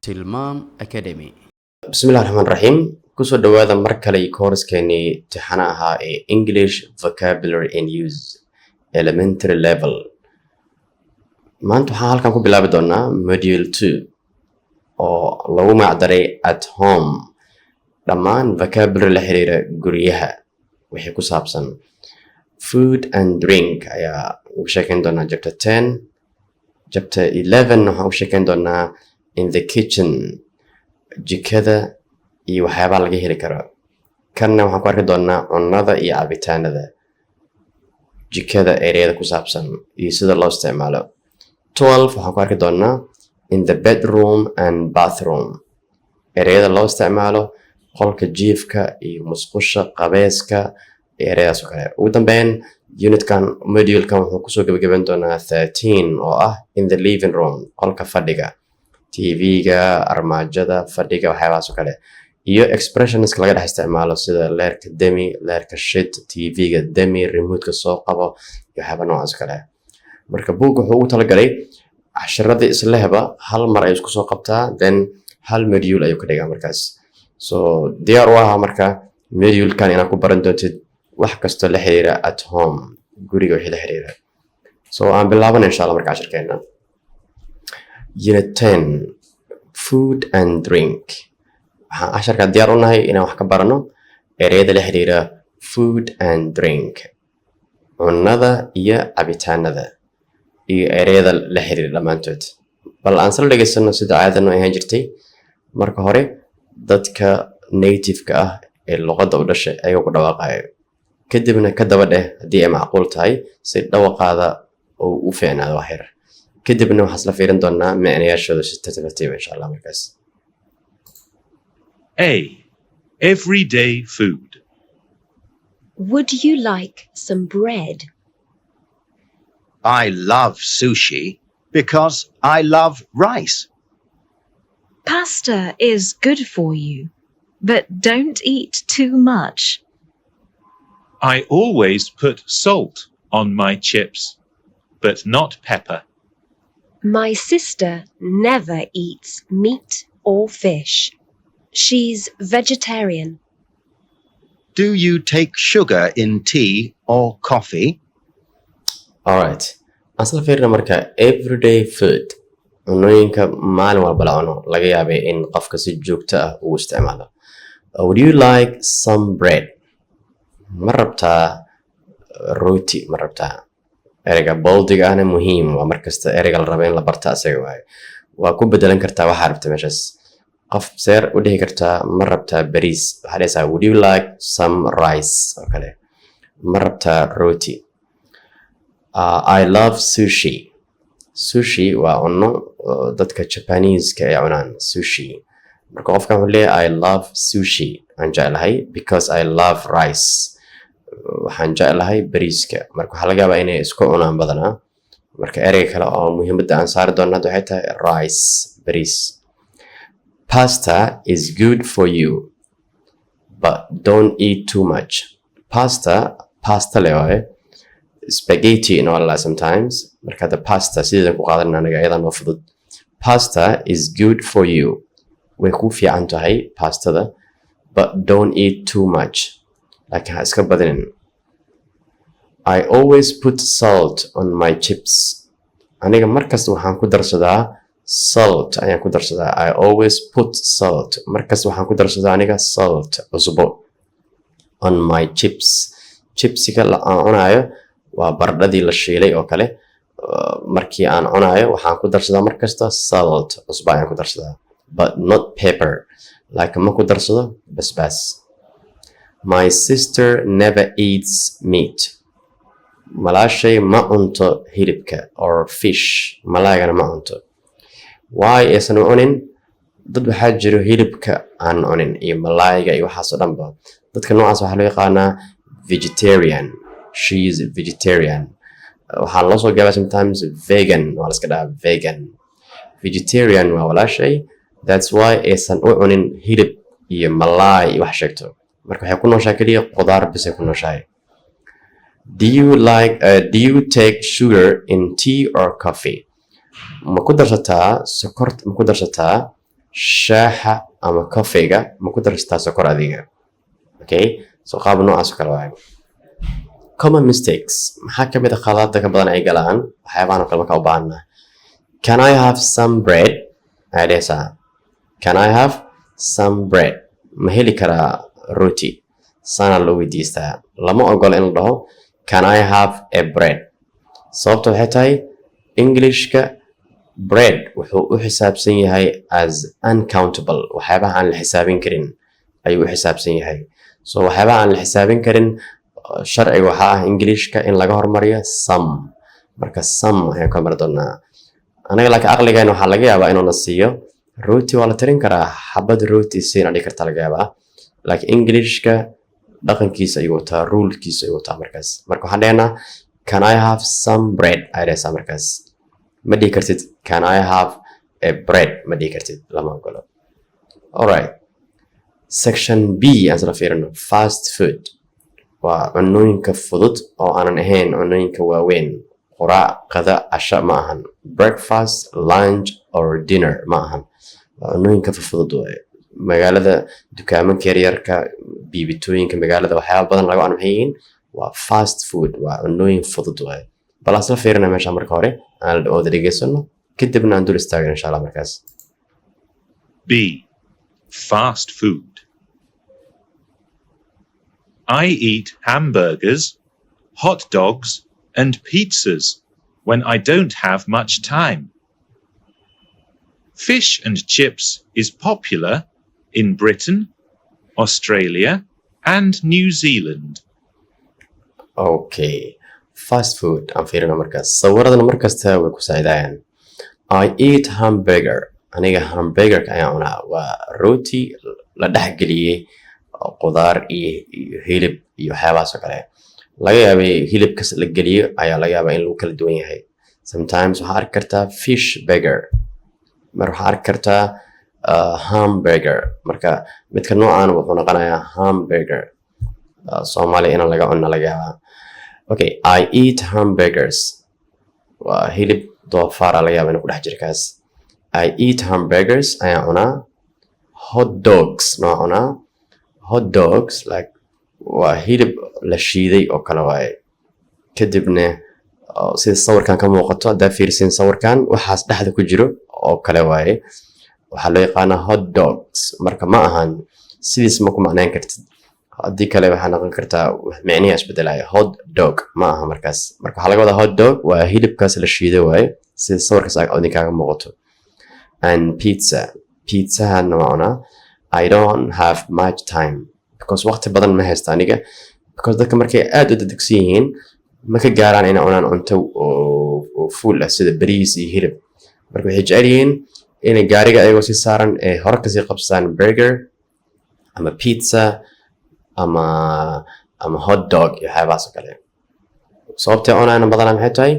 tilmaam academy. bismillahi raxmaan raxiim. kusoo dhawaada mar kale kooraskeenii imtixaana ahaa ee English Vocabulary and Use Elementary Level. maanta waxaan halkan ku bilaabi doonaa Module 2 oo lagu magacdaray At Home. dhammaan vocabulary la xiriira guryaha wixii ku saabsan. Food and Drink ayaa ugu sheekayn doonaa Chapter 10. Chapter 11 waxaan ugu sheekayn doonaa In the Kitchen, jikada iyo waxyaabaha laga heli karo. kanna waxaan ku arki doonaa cunnada iyo cabitaanada jikada ereyada ku saabsan iyo sida loo isticmaalo. 12 waxaan ku arki doonaa In the Bedroom and Bathroom, ereyada loo isticmaalo qolka jiifka iyo musqusha qabeeska ereyadaas oo kale. ugu dambeyn unitkan modulekan wuxuu kusoo gabagaban doonaa 13 oo ah In the Living Room, qolka fadhiga, TV-ga, armaajada, fadhiga, waxyaabahaas oo kale, iyo expressionska laga dhex isticmaalo sida leerka demi, leerka shit, TV-ga demi, remote-ka soo qabo iyo waxyaaba noocaas oo kale. marka buugga wuxuu ugu talagalay casharada islehba hal mar ay isku soo qabtaa, then hal module ayuu ka dhigaa markaas. so diyaar u ahaa marka modulekan inaad ku baran doontid wax kastoo la xiriira at home, guriga wixii la xiriira. so aan bilaabana insha allah marka casharkeena. Unit 10 Food and Drink. waxaan casharka diyaar u nahay inaan wax ka barano ereyada la xiriira food and drink, cunnada iyo cabitaanada iyo ereyada la xiriira dhammaantood. bal aan sala dhegaysano sida caadanu ahaan jirtay. marka hore dadka native-ka ah ee luqadda u dhashay ayagoo ku dhawaaqayo, kadibna ka daba dheh haddii ay macquul tahay si dhawaqaada oo u fiicnaado wax yar. kadibna waxaan isla fiirin doonaa macnayaashooda si tartiib insha allah markaas. A. Everyday food. Would you like some bread? I love sushi because I love rice. Pasta is good for you, but don't eat too much. I always put salt on my chips, but not pepper. My sister never eats meat or fish. She's vegetarian. Do you take sugar in tea or coffee? alright, aan isla fiirina marka everyday food, cunnooyinka maalin walba la cuno, laga yaabay in qofka si joogto ah uu isticmaalo. Would you like some bread? ma rabtaa rooti? ma rabtaa? ereyga boldiga ahna muhiim waa markasta ereyga la raba in la barta asaga waaye. waa ku bedelan kartaa waxaa rabta meeshaas. qof seer u dhihi kartaa ma rabtaa bariis, waxaa dhehaysaa would you like some rice oo kale. ma rabtaa rooti. I love sushi. sushi waa cunno dadka Japanese-ka ay cunaan, sushi. marka qofkan wuxuu leeyahay I love sushi, aan jeclahay because I love rice, waxaan jeclahay bariiska. marka waxaa laga yaabaa inay isku cunaan badanaa. marka ereyga kale oo muhiimadda aan saari doona hadda waxay tahay rice, bariis. Pasta is good for you, but don't eat too much. pasta le waaye. spaghetti in all sometimes. marka the pasta sideeda ku qaadan anaga ayada noo fudud. Pasta is good for you, way ku fiican tahay pastada, but don't eat too much, laakiin ha iska badinin. I always put salt on my chips. aniga markasta waxaan ku darsadaa salt ayaan ku darsadaa. I always put salt, markasta waxaan ku darsadaa aniga salt, cusbo, on my chips. chipsiga aan cunaayo waa baradhadii la shiilay oo kale. markii aan cunaayo waxaan ku darsadaa markasta salt, cusbo ayaan ku darsadaa, but not pepper, laakiin ma ku darsado basbaas. My sister never eats meat. malaashay ma cunto hilibka or fish, malaagana ma cunto. why aysan u cunin? dad waxaa jiro hilibka aan cunin iyo malaayga iyo waxaas oo dhanba. dadka noocaas waxaa loo yaqaanaa vegetarian. she is vegetarian. waxaa loo soo gaabaa sometimes vegan, waa la iska dhahaa vegan. vegetarian waa walaashay, that's why aysan u cunin hilib iyo malaay iyo wax sheegto. marka waxay ku nooshahay keliya qudaar bis ay ku nooshahay. do you take sugar in tea or coffee? ma ku darsataa sokorta, ma ku darsataa shaaha ama kafeega ma ku darsataa sokor adiga. Okay, so qaab noocaas oo kale waaye. Common mistakes maxaa ka mid ah khaladaadka ka badan ay galaan waxyaabahan oo kale markaa u baahannahay. Can I have some bread? Ayaa dhehaysaa. Can I have some bread? Ma heli karaa rooti? Saana loo weydiistaa. Lama ogola in la dhaho can I have a bread? Sababta waxay tahay Englishka bread wuxuu u xisaabsan yahay as uncountable. Waxyaabaha aan la xisaabin karin ayuu u xisaabsan yahay. So waxyaabaha aan la xisaabin karin sharciga waxaa ah Englishka in laga hormariyo some. Marka some ayaan ka mari doonaa. Anaga laakiin aqligeena waxaa laga yaabaa inuu na siiyo rooti waa la tirin karaa xabad rooti siina dhigi kartaa laga yaabaa. Laakiin Englishka dhaqankiisa ayuu wataa, rulekiisa ayuu wataa markaas. Marka waxaan dhehnaa can I have some bread? Ayay dhehaysaa markaas. Ma dhihi kartid can I have a bread? Ma dhihi kartid, lama ogolo. Alright. Section B aan sala fiirino fast food. Waa cunooyinka fudud oo aanan ahayn cunooyinka waaweyn. Quraac, qada, casho ma ahan. Breakfast, lunch or dinner ma ahan. Waa cunooyinka fudud waaye. Magaalada dukaamanka yaryarka biibitooyinka magaalada waxyaaba badan laga cunno maxay yihiin waa fast food, waa cunooyin fudud waaye. bal asla fiirina meesha marka hore aan wada dhageysano kadibna aan dul istaagno insha Allah markaas. B. Fast food. I eat hamburgers, hot dogs, and pizzas when I don't have much time. Fish and chips is popular in Britain, Australia, and New Zealand. Okay, fast food aan fiirino markaas sawiradana markasta way ku saacidayaan. I eat hamburger, aniga hamburger ayaan cunaa, waa rooti la dhexgeliyey qudaar iyo hilib iyo waxyaabahaas oo kale. Laga yaabay hilibkas la geliyo ayaa laga yaabaa in lagu kala duwan yahay. Sometimes waxaa arki kartaa fish burger, mar waxaa arki kartaa hamburger. Marka midka noocaan wuxuu noqonayaa hamburger. Soomaaliya inaan laga cunno laga yaabaa. Okay, I eat hamburgers. Waa hilib doofaar laga yaabaa inuu ku dhex jiro kaas. I eat hamburgers ayaan cunaa. Hot dogs noo cunaa. Hot dogs like waa hilib la shiiday oo kale waaye. Kadibna sida sawirkan ka muuqato haddaa fiirsin sawirkan waxaas dhexda ku jiro oo kale waaye. Waxaa loo yaqaanaa hot dogs. Marka ma ahan sidiis ma ku macnayn kartid. Haddii kale waxaa noqon kartaa micnihi isbedelaya. Hot dog ma aha markaas. Marka waxaa laga wadaa hot dog waa hilibkaas la shiiday waaye sida sawirkaas idinkaaga muuqato. And pizza. Pizza hadna waa cunaa. I don't have much time because waqti badan ma haysto aniga because dadka markay aad u dadegsan yihiin ma ka gaaraan inay cunaan cunto oo full ah sida bariis iyo hilib. Marka waxay jecel yihiin inay gaariga ayagoo si saaran ee hore kasii qabsadaan burger ama pizza ama hot dog iyo waxyaabahaas oo kale. Sababtay cunaan badanaa maxay tahay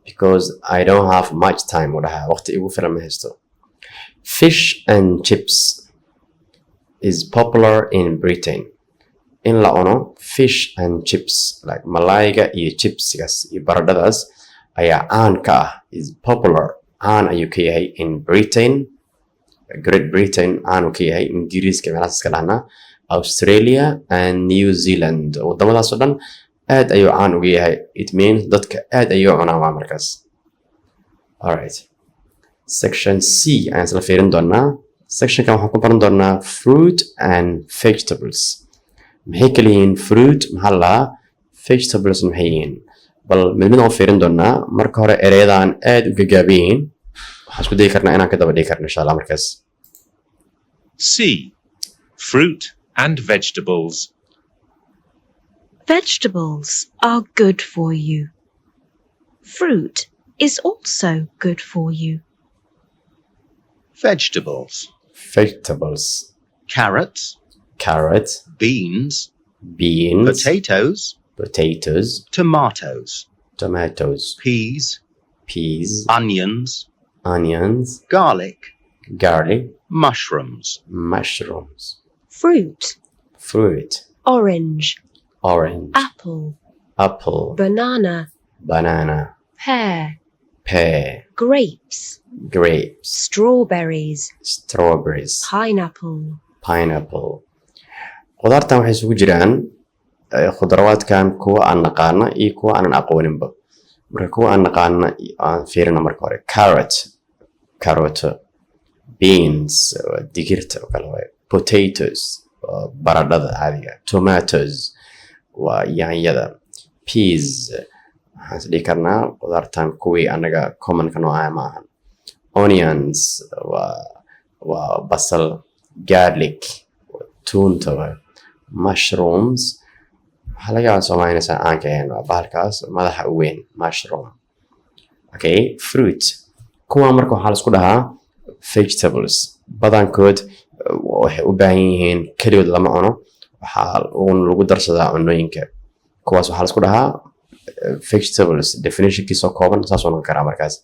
because I don't have much time u dhahaa waqti igu filan ma haysto. Fish and chips is popular in Britain. In la cuno fish and chips like malayga iyo chipsigas iyo baradhadaas ayaa caan ka ah is popular caan ayuu ka yahay in Britain, Great Britain caan uu ka yahay Ingiriiska meelahaas iska dhahnaa, Australia and New Zealand wadamadaas oo dhan aad ayuu caan uga yahay. It means dadka aad ayuu cunaan waa markaas. Alright, section C ayaan isla fiirin doonaa. Sectionkan waxaan ku baran doonaa fruit and vegetables. Maxay kala yihiin fruit maxaa la vegetables maxay yihiin bal mid aan fiirin doonaa. Marka hore ereyadaan aad u gagaaban yihiin waxaan isku dayi karnaa inaan ka daba dhigi karno insha Allah markaas. C. Fruit and vegetables. Vegetables are good for you. Fruit is also good for you. Vegetables. Vegetables, Carrots. carrot, Beans. beans, Potatoes. potatoes, Tomatoes. tomatoes, Peas. peas, Onions. onions, Garlic. garlic, Mushrooms. mushrooms, Fruit, fruit, orange, orange, apple, apple, banana, banana, pear, pear, grapes, grapes, strawberries, strawberries, pineapple, pineapple. Khudaartan waxay isugu jiraan khudrawaadkan kuwa aan naqaana iyo kuwa aanan aqooninba. Marka kuwa aan naqaana aan fiirina marka hore. Carrot, beans, digirta oo kale waaye. Potatoes, baradhada caadiga. Tomatoes, waa yaanyada. Peas, waxaan is dhihi karnaa khudaartan kuwii anaga commonka nooca ma ahan. Onions, waa basal. Garlic, toonta waaye. Mushrooms, waxaa laga yaabaa Soomaaliya aan ka ahayn waa bahalkaas madaxa u weyn mushroom. Okay, fruit. Kuwa marka waxaa la isku dhahaa vegetables. Badankood waxay u baahan yihiin kaligood lama cuno. Waxaa lagu darsadaa cunooyinka. Kuwaas waxaa la isku dhahaa vegetables. Definitionkiisa oo kooban saas oo noqon karaa markaas.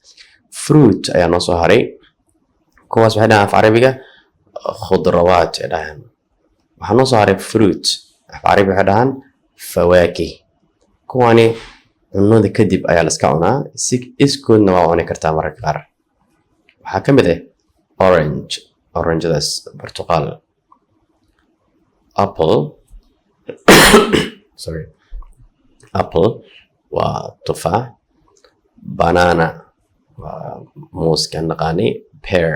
Fruit ayaa noo soo haray. Kuwaas waxay dhahaan af Carabiga khudrawaat ay dhahaan. waxaa noo soo haray fruit af Carabi waxay dhahaan fawaakih. kuwani cunada kadib ayaa la iska cunaa si iskoodna waa cuni kartaa mararka qaar. waxaa ka mid ah orangadaas burtuqaal. apple waa tufaax. banana waa muuska naqaani. pear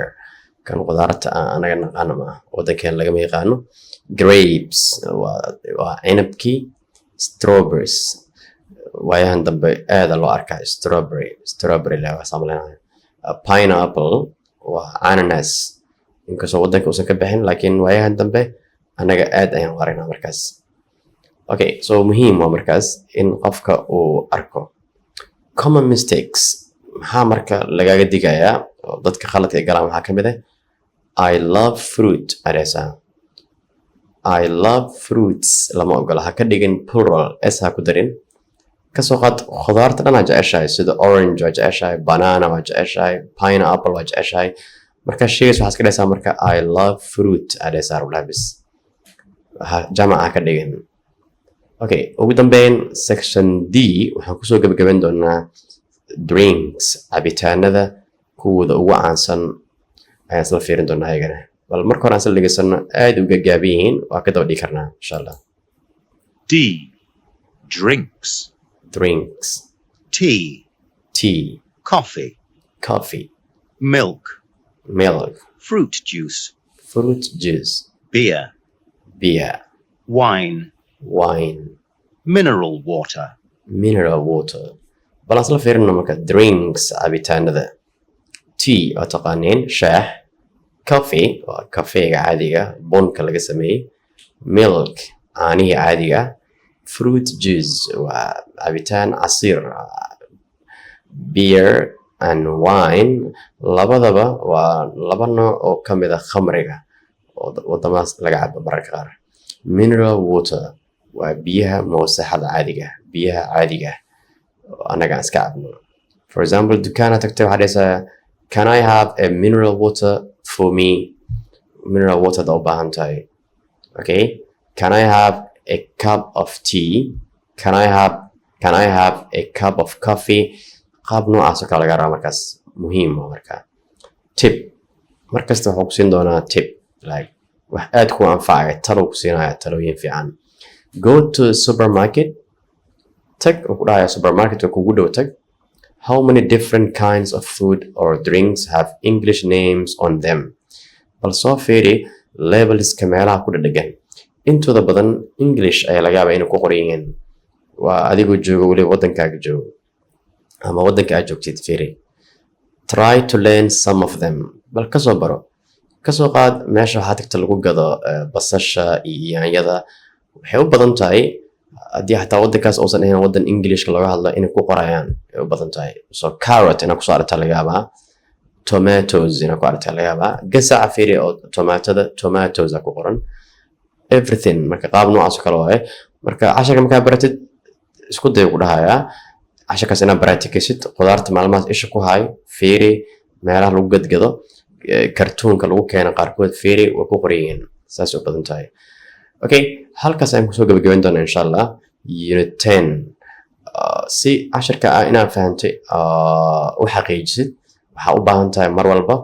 kan qudaarta anaga naqaano ma wadankeen lagama yaqaano. grapes waa cinabkii. strawberries waayahan dambe aada loo arkaa strawberry leh samaleynaya. pineapple waa ananas inkastoo wadanka uusan ka bixin laakiin waayahan dambe anaga aad ayaan u aragnaa markaas. okay, so muhiim waa markaas in qofka uu arko common mistakes. maxaa marka lagaga digayaa dadka khaladka ay galaan waxaa ka mid ah I love fruit adesa. I love fruits lama ogola ha ka dhigin plural s ha ku darin. kasoo qaad khudaarta dhan waa jeceshahay sida orange waa jeceshahay, banana waa jeceshahay, pineapple waa jeceshahay. marka sheegays waxaa iska dhaysaa marka I love fruit adesa rulabis jamaca ka dhigin. okay, ugu dambeyn section D waxaan kusoo gabagaban doonaa drinks cabitaanada kuwooda ugu caansan ayaan isla fiirin doonaa ayagana. bal marka hore aan isla dhegeysano aad uga gaaban yihiin waa ka daba dhigi karnaa insha allah. D. Drinks. tea, coffee, milk, fruit juice, beer, wine, mineral water. bal aan isla fiirino marka drinks cabitaanada. tea waa taqaaniin shaah. coffee waa kafeega caadiga bunka laga sameeyey. milk caanihii caadiga. fruit juice waa cabitaan casiir. beer and wine labadaba waa laba nooc oo ka mid ah khamriga oo wadamadaas laga cabo mararka qaar. mineral water waa biyaha moosaxada caadiga biyaha caadiga anaga aan iska cabno. for example dukaana tagtay waxaa dhahaysaa can I have a mineral water for me. mineral water da u baahan tahay. okay, can I have a cup of tea. can I have a cup of coffee. qaab noocaas oo kale laga rabaa markaas muhiim ah marka. tip markasta waxaan ku siin doonaa tip like wax aad ku anfacaya talo ku siinaya talooyin fiican. go to supermarket. tag oo ku dhahaya supermarket oo kugu dhow tag. how many different kinds of food or drinks have English names on them. bal soo fiiri labelska meelaha ku dhadhagan intooda badan English ayaa laga yaabaa inay ku qoran yihiin. waa adigoo jooga weliba wadankaaga joogo ama wadanka aad joogtid fiiri. try to learn some of them. bal kasoo baro. kasoo qaad meesha waxaa tagta lagu gado basasha iyo yaanyada waxay u badan tahay haddii xataa wadankaas uusan ahayn wadan Englishka looga hadlo inay ku qorayaan ay u badan tahay. so carrot inaa kusoo aragtaa laga yaabaa. tomatoes inaa ku aragtaa laga yaabaa. gasaca fiiri oo tomatoes ku qoran. everything marka qaab noocaas oo kale waaye. marka casharka markaa baratid isku day ku dhahayaa casharkaas inaad baratikaysid khudaarta maalmahaas isha ku hay fiiri meelaha lagu gadgado kartuunka lagu keeno qaarkood fiiri way ku qoran yihiin saas u badan tahay. okay, halkaas ayaan kusoo gabagabayn doonaa insha allah unit 10. si casharka inaad fahantay u xaqiijisid waxaa u baahan tahay mar walba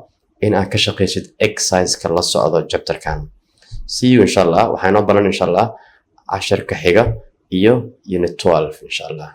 in aad ka shaqaysid exercise-ka la socdo chapterkan. See you inshallah. waxaa inoo balan inshallah casharka xiga iyo unit 12 inshallah.